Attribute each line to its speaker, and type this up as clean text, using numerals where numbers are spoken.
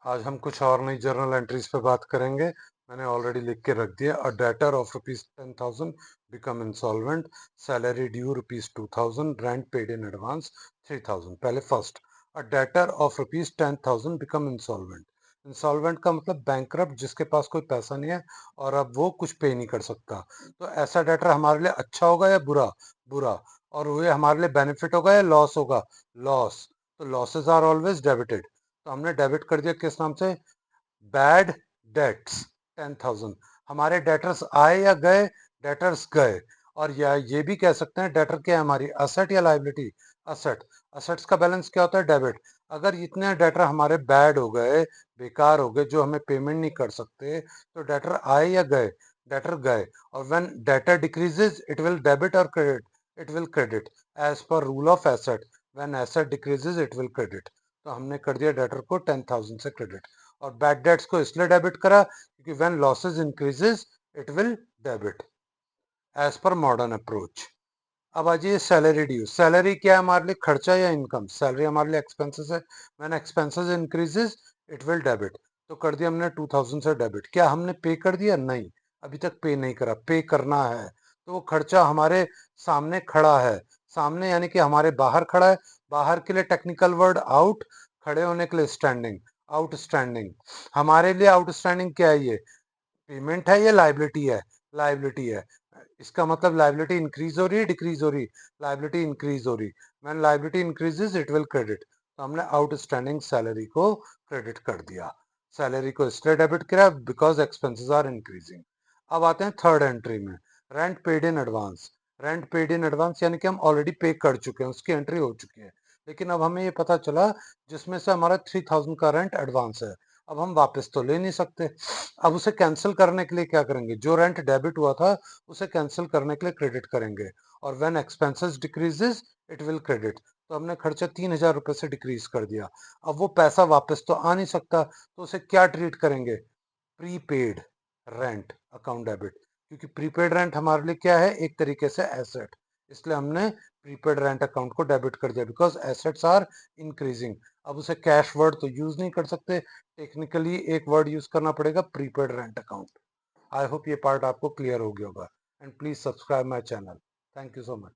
Speaker 1: आज हम कुछ और नई जर्नल एंट्रीज पे बात करेंगे। मैंने ऑलरेडी लिख के रख दिया। अ debtor of ₹10,000 become insolvent, salary due ₹2,000, rent paid in advance 3,000। पहले first, a debtor of ₹10,000 become insolvent. Insolvent का मतलब बैंकरप्ट, जिसके पास कोई पैसा नहीं है और अब वो कुछ पे नहीं कर सकता। तो ऐसा डेटर हमारे लिए अच्छा होगा या बुरा? बुरा। और वो हमारे लिए बेनिफिट होगा या लॉस होगा? लॉस। तो लॉसेस आर ऑलवेज डेबिटेड। तो हमने डेबिट कर दिया किस नाम से? Bad debts 10,000। हमारे डेटर्स आए या गए? डेटर्स गए। और या ये भी कह सकते हैं डेटर क्या है हमारी, असेट या लाइबिलिटी? असेट। असेट्स का बैलेंस क्या होता है? डेबिट। अगर इतने डेटर हमारे बैड हो गए, बेकार हो गए, जो हमें पेमेंट नहीं कर सकते, तो डेटर आए या गए? डेटर गए। और when debtor decreases it will debit और credit? It will credit as per rule of asset. When asset decreases it will credit. तो हमने कर दिया डेटर को 10,000 से क्रेडिट। और बैड डेट्स को इसलिए डेबिट करा क्योंकि when losses increases it will debit as per modern approach. अब आ जाइए सैलरी ड्यू। सैलरी क्या है हमारे लिए, खर्चा या इनकम? सैलरी हमारे लिए एक्सपेंसेस है। When expenses increases it will debit. तो कर दिया हमने 2000 से डेबिट। क्या हमने पे कर दिया? नहीं, अभी तक पे नहीं करा, पे करना है। तो वो खर्चा हमारे सामने खड़ा है। सामने यानी कि हमारे बाहर खड़ा है। बाहर के लिए टेक्निकल वर्ड आउट, खड़े होने के लिए स्टैंडिंग। आउटस्टैंडिंग। हमारे लिए आउटस्टैंडिंग क्या है? ये पेमेंट है या लाइबिलिटी है? लाइबिलिटी है। इसका मतलब लाइबिलिटी इंक्रीज हो रही है, डिक्रीज हो रही? लाइबिलिटी इंक्रीज हो रही। When liability increases it will credit. तो हमने आउटस्टैंडिंग सैलरी को क्रेडिट कर दिया। सैलरी को इसलिए डेबिट किया बिकॉज एक्सपेंसेस आर इंक्रीजिंग। अब आते हैं थर्ड एंट्री में, rent paid in advance. Rent paid in advance यानी कि हम ऑलरेडी पे कर चुके हैं, उसकी एंट्री हो चुकी है। लेकिन अब हमें ये पता चला जिसमें से हमारा 3,000 का रेंट एडवांस है। अब हम वापस तो ले नहीं सकते। अब उसे कैंसिल करने के लिए क्या करेंगे? जो रेंट डेबिट हुआ था उसे कैंसिल करने के लिए क्रेडिट करेंगे। और when expenses decreases it will credit. तो हमने खर्चा 3,000 रुपए से डिक्रीज कर दिया। अब वो पैसा वापस तो आ नहीं सकता, तो उसे क्या ट्रीट करेंगे? Prepaid rent account debit. क्योंकि प्रीपेड रेंट हमारे लिए क्या है? एक तरीके से एसेट। इसलिए हमने प्रीपेड रेंट अकाउंट को डेबिट कर दिया बिकॉज एसेट्स आर इंक्रीजिंग। अब उसे कैश वर्ड तो यूज नहीं कर सकते, टेक्निकली एक वर्ड यूज करना पड़ेगा, prepaid rent account. I hope ये पार्ट आपको क्लियर हो गया होगा। And please subscribe my channel. Thank you so much.